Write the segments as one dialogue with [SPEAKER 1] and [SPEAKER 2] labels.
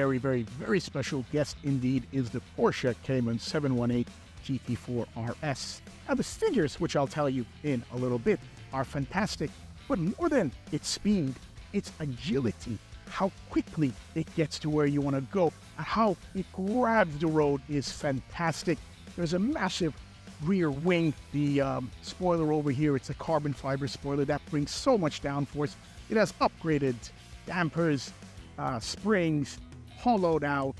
[SPEAKER 1] very special guest indeed is the Porsche Cayman 718 GT4 RS. Now the figures, which I'll tell you in a little bit, are fantastic, but more than its speed, its agility, how quickly it gets to where you want to go, and how it grabs the road is fantastic. There's a massive rear wing. The spoiler over here, it's a carbon fiber spoiler that brings so much downforce. It has upgraded dampers, springs, hollowed out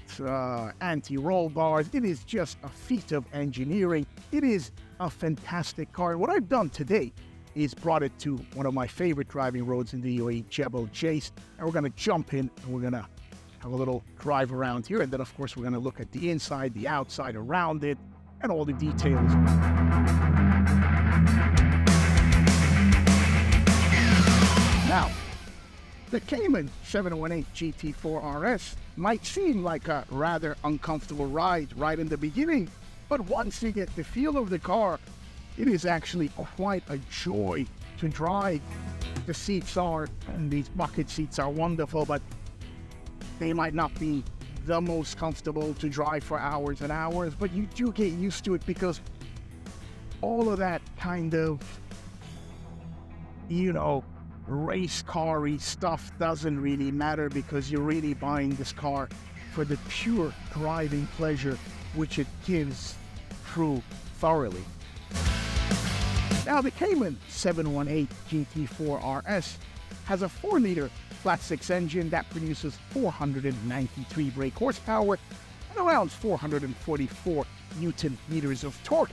[SPEAKER 1] anti-roll bars. It is just a feat of engineering. It is a fantastic car. And what I've done today is brought it to one of my favorite driving roads in the UAE, Jebel Jais, and we're going to jump in and we're going to have a little drive around here, and then of course we're going to look at the inside, the outside, around it, and all the details. Now, the Cayman 718 GT4 RS might seem like a rather uncomfortable ride right in the beginning, but once you get the feel of the car, it is actually quite a joy to drive. The seats are, and these bucket seats are wonderful, but they might not be the most comfortable to drive for hours and hours, but you do get used to it because all of that kind of, you know, race car-y stuff doesn't really matter, because you're really buying this car for the pure driving pleasure which it gives through thoroughly. Now the Cayman 718 GT4 RS has a 4-liter flat-six engine that produces 493 brake horsepower and around 444 Newton meters of torque.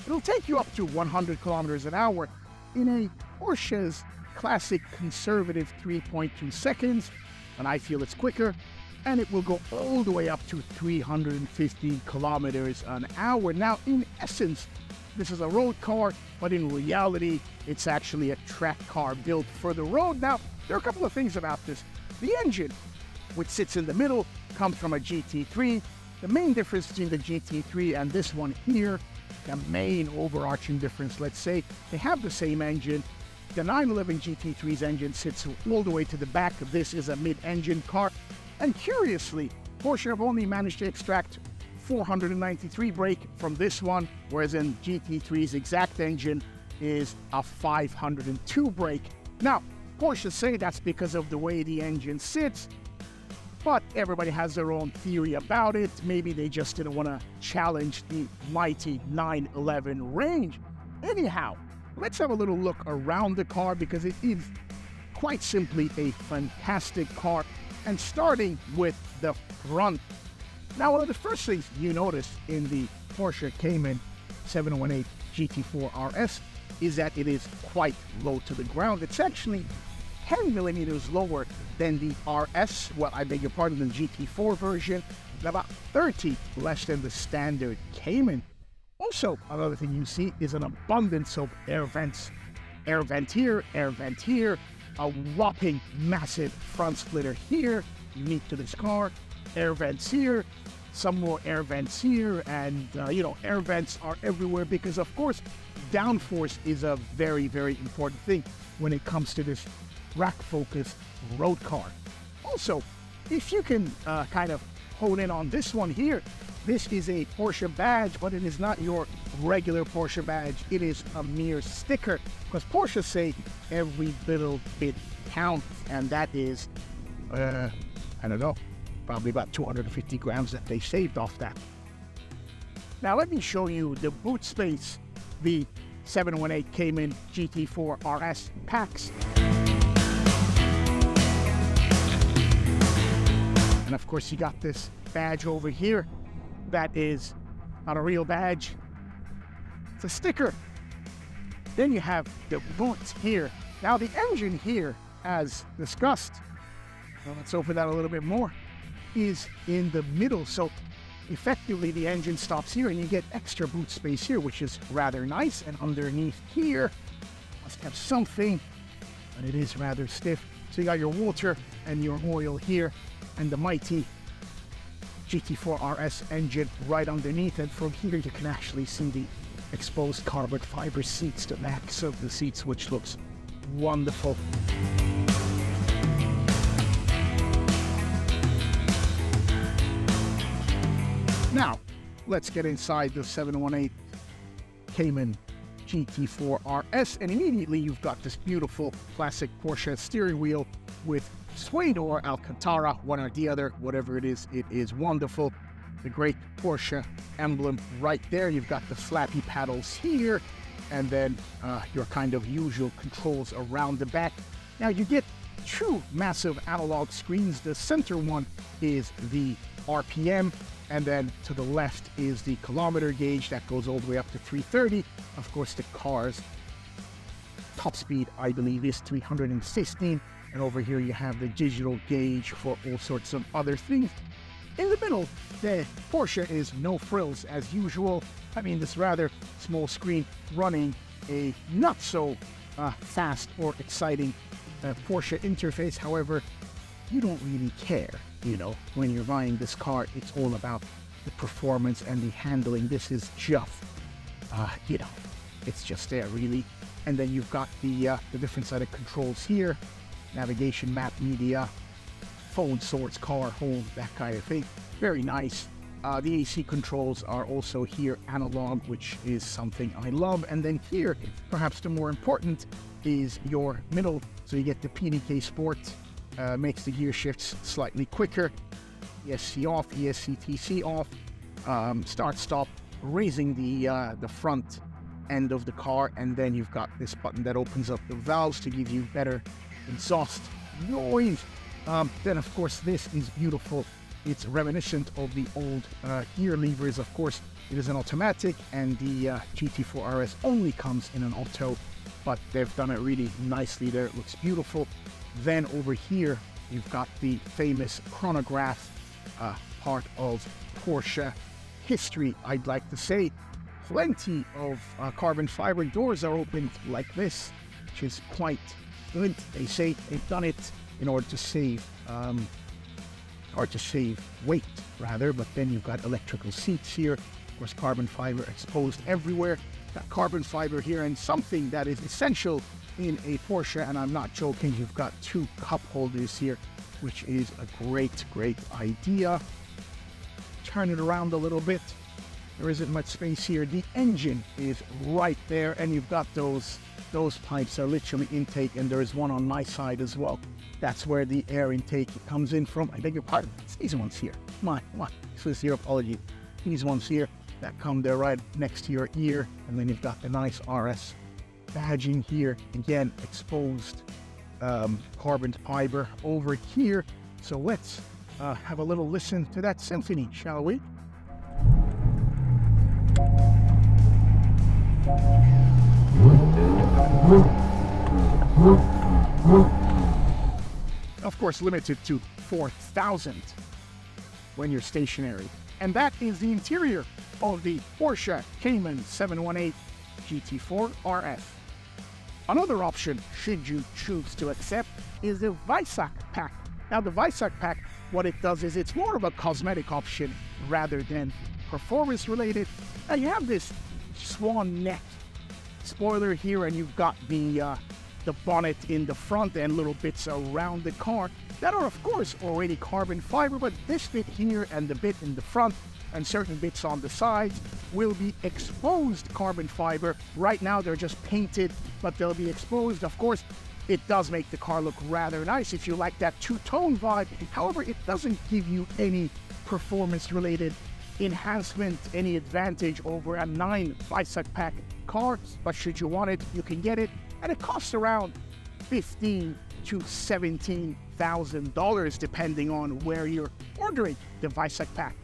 [SPEAKER 1] It'll take you up to 100 kilometers an hour in a Porsche's classic conservative 3.2 seconds, and I feel it's quicker, and it will go all the way up to 350 kilometers an hour. Now, in essence, this is a road car, but in reality, it's actually a track car built for the road. Now, there are a couple of things about this. The engine, which sits in the middle, comes from a GT3. The main difference between the GT3 and this one here, the main overarching difference, let's say, they have the same engine. The 911 GT3's engine sits all the way to the back. This is a mid-engine car. And curiously, Porsche have only managed to extract 493 brake from this one, whereas in GT3's exact engine is a 502 brake. Now, Porsche say that's because of the way the engine sits, but everybody has their own theory about it. Maybe they just didn't want to challenge the mighty 911 range. Anyhow, let's have a little look around the car, because it is quite simply a fantastic car. And starting with the front. Now, one of the first things you notice in the Porsche Cayman 718 GT4 RS is that it is quite low to the ground. It's actually 10 millimeters lower than the RS, well, I beg your pardon, the GT4 version, and about 30 less than the standard Cayman. Also, another thing you see is an abundance of air vents. Air vent here, a whopping massive front splitter here, unique to this car. Air vents here, some more air vents here, and you know, air vents are everywhere because, of course, downforce is a very important thing when it comes to this rack-focused road car. Also, if you can kind of hone in on this one here, this is a Porsche badge, but it is not your regular Porsche badge. It is a mere sticker, because Porsche say every little bit counts, and that is, I don't know, probably about 250 grams that they saved off that. Now let me show you the boot space the 718 Cayman GT4 RS packs. And of course you got this badge over here. That is not a real badge, it's a sticker. Then you have the boots here. Now the engine here, as discussed, well, let's open that a little bit more, is in the middle. So effectively the engine stops here and you get extra boot space here, which is rather nice. And underneath here, must have something, but it is rather stiff. So you got your water and your oil here, and the mighty GT4 RS engine right underneath, and from here you can actually see the exposed carbon fiber seats, the backs of the seats, which looks wonderful. Now, let's get inside the 718 Cayman GT4 RS, and immediately you've got this beautiful classic Porsche steering wheel with suede or Alcantara, one or the other, whatever it is wonderful. The great Porsche emblem right there. You've got the flappy paddles here, and then your kind of usual controls around the back. Now you get two massive analog screens. The center one is the RPM, and then to the left is the kilometer gauge that goes all the way up to 330. Of course, the car's top speed, I believe, is 316. And over here you have the digital gauge for all sorts of other things. In the middle, the Porsche is no frills as usual. I mean, this rather small screen running a not so fast or exciting Porsche interface. However, you don't really care, you know, when you're buying this car. It's all about the performance and the handling. This is just, you know, it's just there really. And then you've got the different set of controls here: navigation, map, media, phone, source, car, home, that kind of thing. Very nice. The AC controls are also here analog, which is something I love. And then here, perhaps the more important, is your middle. So you get the PDK Sport, makes the gear shifts slightly quicker. ESC off, ESC-TC off, start, stop, raising the front end of the car. And then you've got this button that opens up the valves to give you better exhaust noise. Then of course this is beautiful. It's reminiscent of the old gear levers. Of course it is an automatic, and the GT4 RS only comes in an auto, but they've done it really nicely there. It looks beautiful. Then over here you've got the famous chronograph, part of Porsche history, I'd like to say. Plenty of carbon fiber doors are opened like this, which is quite good. They say they've done it in order to save weight rather. But then you've got electrical seats here, of course carbon fiber exposed everywhere. Got carbon fiber here, and something that is essential in a Porsche, and I'm not joking, you've got two cup holders here, which is a great idea. Turn it around a little bit. There isn't much space here. The engine is right there, and you've got those pipes are literally intake, and there is one on my side as well. That's where the air intake comes in from. I beg your pardon. It's these ones here. Come on. This is your apology. These ones here that come there right next to your ear, and then you've got the nice RS badging here. Again, exposed carbon fiber over here. So let's have a little listen to that symphony, shall we? Of course, limited to 4,000 when you're stationary. And that is the interior of the Porsche Cayman 718 GT4 RS. Another option, should you choose to accept, is the Weissach Pack. Now, the Weissach Pack, what it does is it's more of a cosmetic option rather than performance related. Now, you have this Swan neck spoiler here, and you've got the bonnet in the front and little bits around the car that are of course already carbon fiber, but this bit here and the bit in the front and certain bits on the sides will be exposed carbon fiber. Right now they're just painted, but they'll be exposed. Of course, it does make the car look rather nice if you like that two-tone vibe. However, it doesn't give you any performance related enhancement, any advantage over a 9 Weissach Pack car, but should you want it, you can get it, and it costs around $15,000 to $17,000 depending on where you're ordering the Weissach Pack.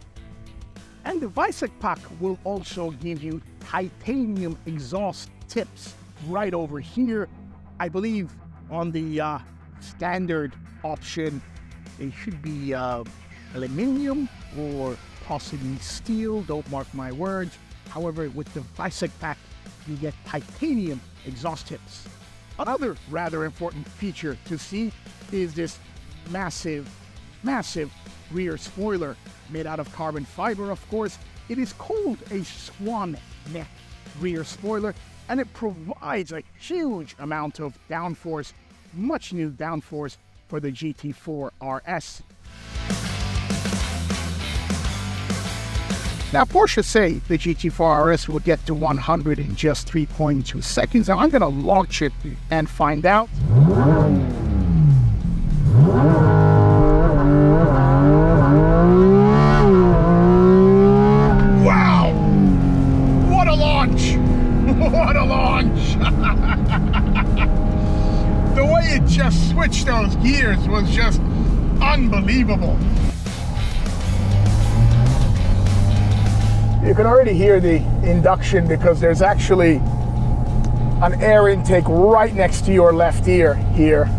[SPEAKER 1] And the Weissach Pack will also give you titanium exhaust tips right over here. I believe on the standard option they should be aluminum or possibly steel, don't mark my words. However, with the Weissach Pack you get titanium exhaust tips. Another rather important feature to see is this massive rear spoiler made out of carbon fiber. Of course, it is called a Swan neck rear spoiler, and it provides a huge amount of downforce, much needed downforce for the GT4 RS. Now, Porsche say the GT4 RS will get to 100 in just 3.2 seconds. Now, I'm going to launch it and find out. Wow! What a launch! What a launch! The way it just switched those gears was just unbelievable. You can already hear the induction because there's actually an air intake right next to your left ear here.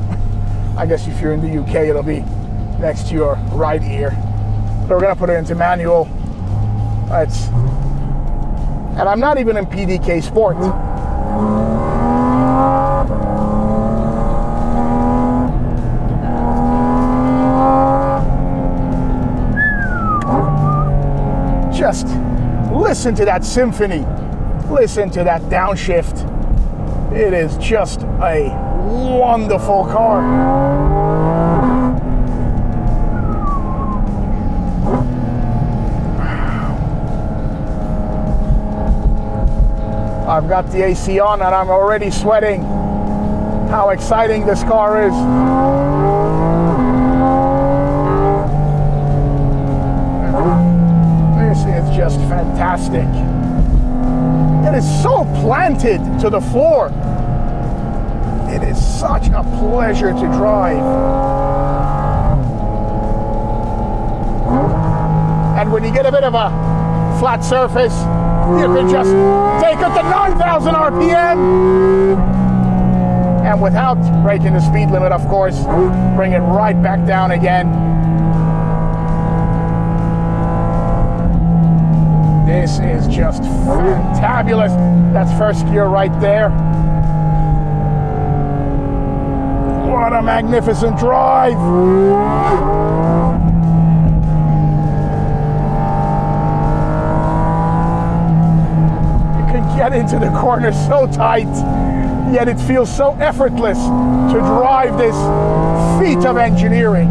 [SPEAKER 1] I guess if you're in the UK, it'll be next to your right ear. So we're gonna put it into manual. And I'm not even in PDK Sport. Just listen to that symphony. Listen to that downshift. It is just a wonderful car. I've got the AC on and I'm already sweating. How exciting this car is. This is just fantastic. It is so planted to the floor. It is such a pleasure to drive. And when you get a bit of a flat surface, you can just take it to 9,000 RPM. And without breaking the speed limit, of course, bring it right back down again. This is just fantabulous. That's first gear right there. What a magnificent drive. You can get into the corner so tight, yet it feels so effortless to drive this feat of engineering.